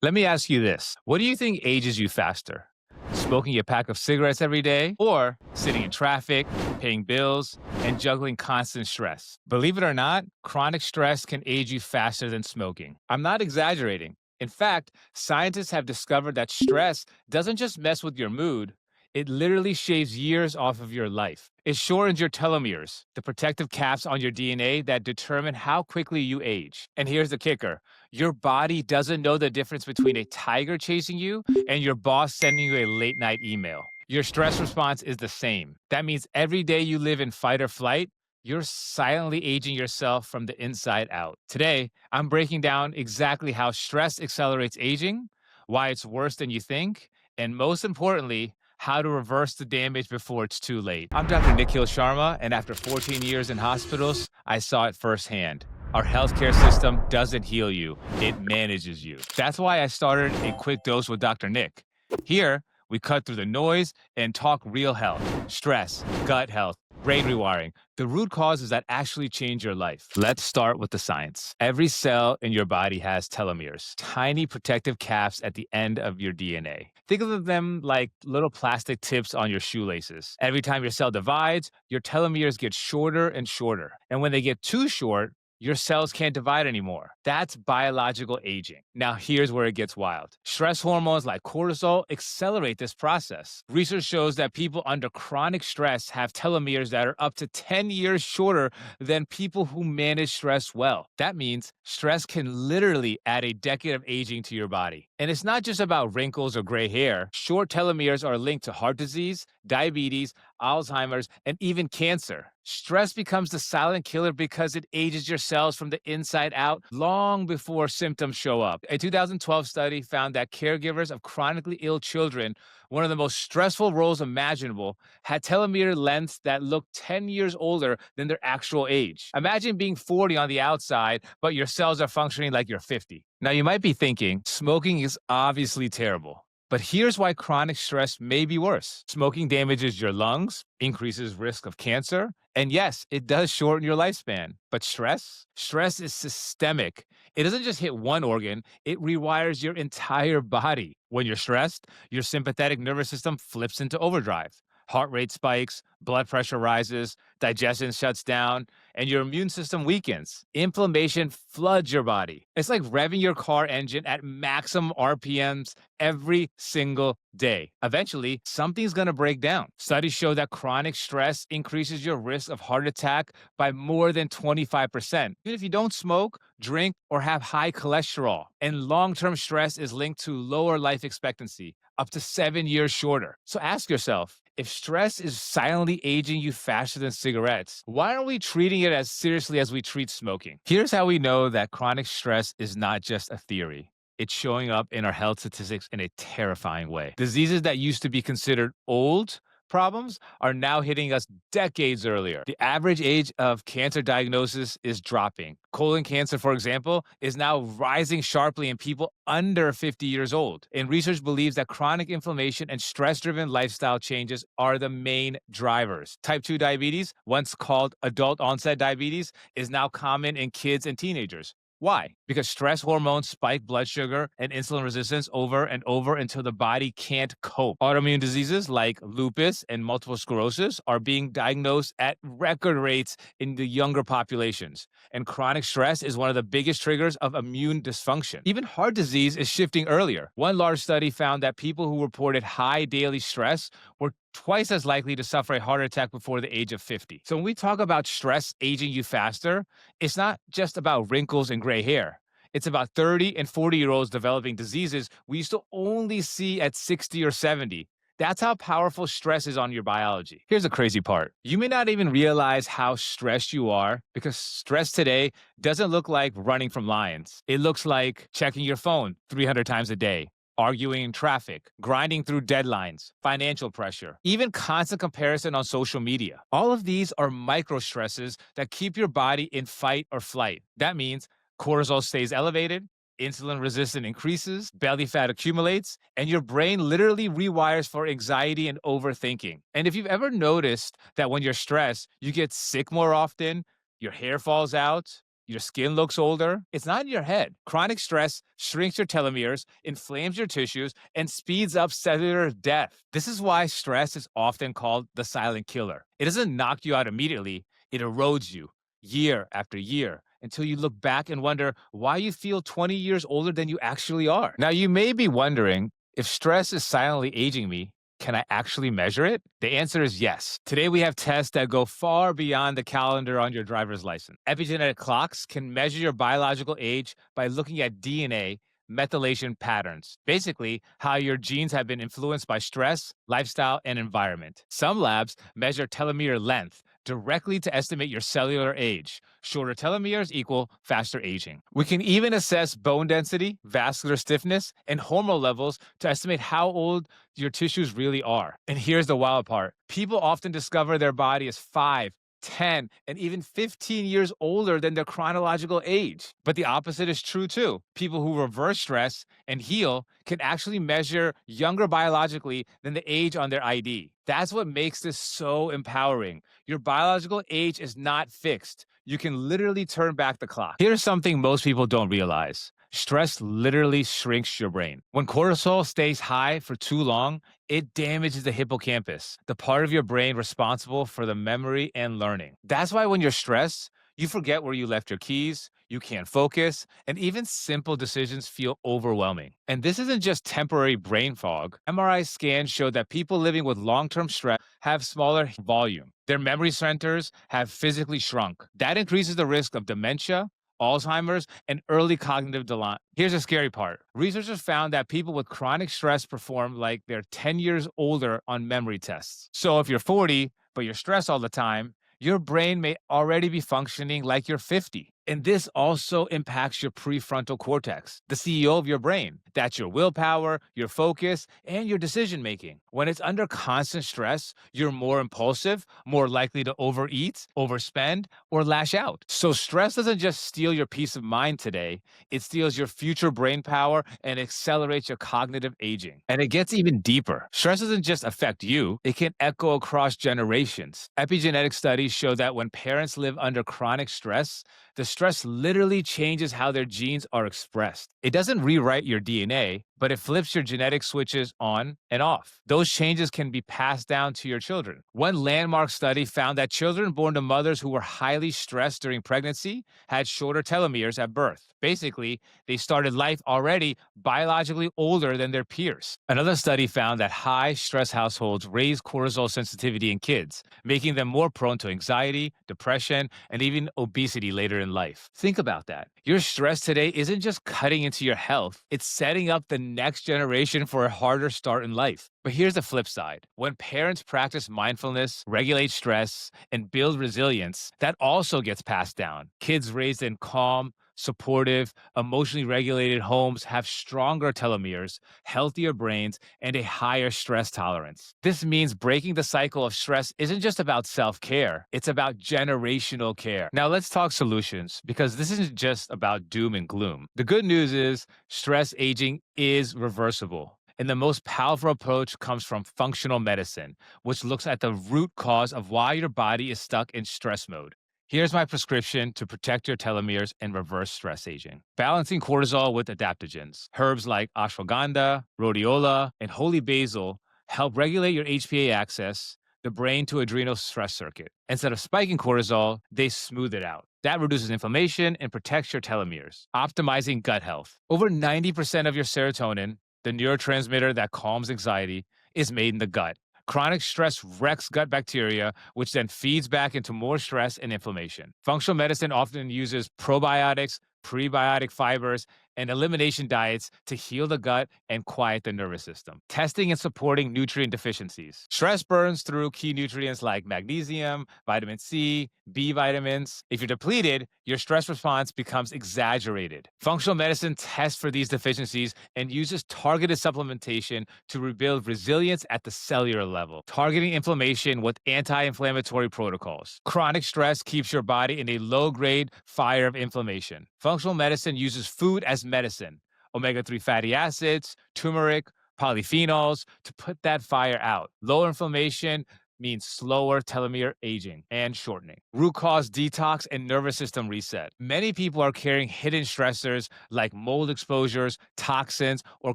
Let me ask you this. What do you think ages you faster? Smoking a pack of cigarettes every day or sitting in traffic, paying bills, and juggling constant stress? Believe it or not, chronic stress can age you faster than smoking. I'm not exaggerating. In fact, scientists have discovered that stress doesn't just mess with your mood, it literally shaves years off of your life. It shortens your telomeres, the protective caps on your DNA that determine how quickly you age. And here's the kicker: your body doesn't know the difference between a tiger chasing you and your boss sending you a late night email. Your stress response is the same. That means every day you live in fight or flight, you're silently aging yourself from the inside out. Today, I'm breaking down exactly how stress accelerates aging, why it's worse than you think, and most importantly, how to reverse the damage before it's too late. I'm Dr. Nikhil Sharma, and after 14 years in hospitals, I saw it firsthand. Our healthcare system doesn't heal you, it manages you. That's why I started a quick dose with Dr. Nick. Here, we cut through the noise and talk real health, stress, gut health, brain rewiring, the root causes that actually change your life. Let's start with the science. Every cell in your body has telomeres, tiny protective caps at the end of your DNA. Think of them like little plastic tips on your shoelaces. Every time your cell divides, your telomeres get shorter and shorter. And when they get too short, your cells can't divide anymore. That's biological aging. Now, here's where it gets wild. Stress hormones like cortisol accelerate this process. Research shows that people under chronic stress have telomeres that are up to 10 years shorter than people who manage stress well. That means stress can literally add a decade of aging to your body. And it's not just about wrinkles or gray hair. Short telomeres are linked to heart disease, diabetes, Alzheimer's, and even cancer. Stress becomes the silent killer because it ages your cells from the inside out long before symptoms show up. A 2012 study found that caregivers of chronically ill children, one of the most stressful roles imaginable, had telomere lengths that looked 10 years older than their actual age. Imagine being 40 on the outside, but your cells are functioning like you're 50. Now, you might be thinking, smoking is obviously terrible. But here's why chronic stress may be worse. Smoking damages your lungs, increases risk of cancer, and yes, it does shorten your lifespan. But stress? Stress is systemic. It doesn't just hit one organ, it rewires your entire body. When you're stressed, your sympathetic nervous system flips into overdrive. Heart rate spikes, blood pressure rises, digestion shuts down, and your immune system weakens. Inflammation floods your body. It's like revving your car engine at maximum RPMs every single day. Eventually, something's going to break down. Studies show that chronic stress increases your risk of heart attack by more than 25%, even if you don't smoke, drink, or have high cholesterol. And long-term stress is linked to lower life expectancy, up to 7 years shorter. So ask yourself, if stress is silently aging you faster than cigarettes, why aren't we treating it as seriously as we treat smoking? Here's how we know that chronic stress is not just a theory. It's showing up in our health statistics in a terrifying way. Diseases that used to be considered old problems are now hitting us decades earlier. The average age of cancer diagnosis is dropping. Colon cancer, for example, is now rising sharply in people under 50 years old. And research believes that chronic inflammation and stress-driven lifestyle changes are the main drivers. Type 2 diabetes, once called adult onset diabetes, is now common in kids and teenagers. Why? Because stress hormones spike blood sugar and insulin resistance over and over until the body can't cope. Autoimmune diseases like lupus and multiple sclerosis are being diagnosed at record rates in the younger populations. And chronic stress is one of the biggest triggers of immune dysfunction. Even heart disease is shifting earlier. One large study found that people who reported high daily stress were twice as likely to suffer a heart attack before the age of 50. So when we talk about stress aging you faster, it's not just about wrinkles and gray hair. It's about 30 and 40-year-olds developing diseases we used to only see at 60 or 70. That's how powerful stress is on your biology. Here's the crazy part. You may not even realize how stressed you are because stress today doesn't look like running from lions. It looks like checking your phone 300 times a day, arguing in traffic, grinding through deadlines, financial pressure, even constant comparison on social media. All of these are micro stresses that keep your body in fight or flight. That means cortisol stays elevated, insulin resistance increases, belly fat accumulates, and your brain literally rewires for anxiety and overthinking. And if you've ever noticed that when you're stressed, you get sick more often, your hair falls out, Your skin looks older. It's not in your head. Chronic stress shrinks your telomeres, inflames your tissues, and speeds up cellular death. This is why stress is often called the silent killer. It doesn't knock you out immediately, it erodes you year after year until you look back and wonder why you feel 20 years older than you actually are. Now, you may be wondering, if stress is silently aging me, can I actually measure it? The answer is yes. Today, we have tests that go far beyond the calendar on your driver's license. Epigenetic clocks can measure your biological age by looking at DNA methylation patterns, basically, how your genes have been influenced by stress, lifestyle, and environment. Some labs measure telomere length directly to estimate your cellular age. Shorter telomeres equal faster aging. We can even assess bone density, vascular stiffness, and hormone levels to estimate how old your tissues really are. And here's the wild part. People often discover their body is 5, 10, and even 15 years older than their chronological age. But the opposite is true too. People who reverse stress and heal can actually measure younger biologically than the age on their ID. That's what makes this so empowering. Your biological age is not fixed. You can literally turn back the clock. Here's something most people don't realize. Stress literally shrinks your brain. When cortisol stays high for too long, it damages the hippocampus, the part of your brain responsible for the memory and learning. That's why when you're stressed, you forget where you left your keys, you can't focus, and even simple decisions feel overwhelming. And this isn't just temporary brain fog. MRI scans show that people living with long-term stress have smaller volume. Their memory centers have physically shrunk. That increases the risk of dementia, Alzheimer's, and early cognitive decline. Here's the scary part. Researchers found that people with chronic stress perform like they're 10 years older on memory tests. So if you're 40, but you're stressed all the time, your brain may already be functioning like you're 50. And this also impacts your prefrontal cortex, the CEO of your brain. That's your willpower, your focus, and your decision making. When it's under constant stress, you're more impulsive, more likely to overeat, overspend, or lash out. So stress doesn't just steal your peace of mind today, it steals your future brain power and accelerates your cognitive aging. And it gets even deeper. Stress doesn't just affect you, it can echo across generations. Epigenetic studies show that when parents live under chronic stress, the stress literally changes how their genes are expressed. It doesn't rewrite your DNA, but it flips your genetic switches on and off. Those changes can be passed down to your children. One landmark study found that children born to mothers who were highly stressed during pregnancy had shorter telomeres at birth. Basically, they started life already biologically older than their peers. Another study found that high stress households raise cortisol sensitivity in kids, making them more prone to anxiety, depression, and even obesity later in life. Think about that. Your stress today isn't just cutting into your health, it's setting up the next generation for a harder start in life. But here's the flip side. When parents practice mindfulness, regulate stress, and build resilience, that also gets passed down. Kids raised in calm, supportive, emotionally regulated homes have stronger telomeres, healthier brains, and a higher stress tolerance. This means breaking the cycle of stress isn't just about self-care, it's about generational care. Now let's talk solutions, because this isn't just about doom and gloom. The good news is stress aging is reversible. And the most powerful approach comes from functional medicine, which looks at the root cause of why your body is stuck in stress mode. Here's my prescription to protect your telomeres and reverse stress aging. Balancing cortisol with adaptogens. Herbs like ashwagandha, rhodiola, and holy basil help regulate your HPA axis, the brain to adrenal stress circuit. Instead of spiking cortisol, they smooth it out. That reduces inflammation and protects your telomeres. Optimizing gut health. Over 90% of your serotonin, the neurotransmitter that calms anxiety, is made in the gut. Chronic stress wrecks gut bacteria, which then feeds back into more stress and inflammation. Functional medicine often uses probiotics, prebiotic fibers, and elimination diets to heal the gut and quiet the nervous system. Testing and supporting nutrient deficiencies. Stress burns through key nutrients like magnesium, vitamin C, B vitamins. If you're depleted, your stress response becomes exaggerated. Functional medicine tests for these deficiencies and uses targeted supplementation to rebuild resilience at the cellular level, targeting inflammation with anti-inflammatory protocols. Chronic stress keeps your body in a low-grade fire of inflammation. Functional medicine uses food as medicine, omega-3 fatty acids, turmeric, polyphenols to put that fire out. Low inflammation means slower telomere aging and shortening. Root cause detox and nervous system reset. Many people are carrying hidden stressors like mold exposures, toxins, or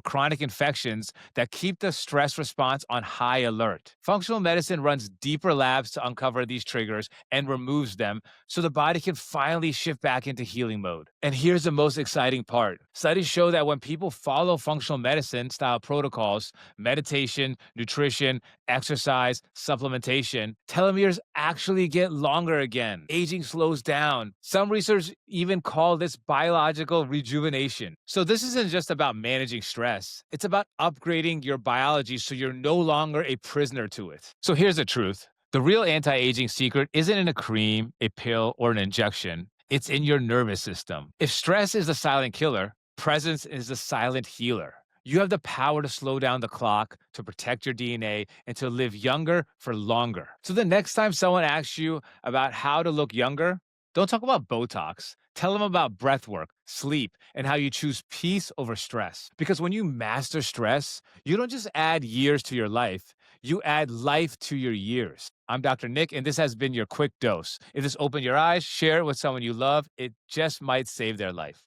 chronic infections that keep the stress response on high alert. Functional medicine runs deeper labs to uncover these triggers and removes them so the body can finally shift back into healing mode. And here's the most exciting part. Studies show that when people follow functional medicine style protocols, meditation, nutrition, exercise, supplementation, telomeres actually get longer again. Aging slows down. Some research even call this biological rejuvenation. So this isn't just about managing stress. It's about upgrading your biology so you're no longer a prisoner to it. So here's the truth. The real anti-aging secret isn't in a cream, a pill, or an injection. It's in your nervous system. If stress is the silent killer, presence is the silent healer. You have the power to slow down the clock, to protect your DNA, and to live younger for longer. So the next time someone asks you about how to look younger, don't talk about Botox. Tell them about breath work, sleep, and how you choose peace over stress. Because when you master stress, you don't just add years to your life, you add life to your years. I'm Dr. Nick, and this has been your quick dose. If this opened your eyes, share it with someone you love. It just might save their life.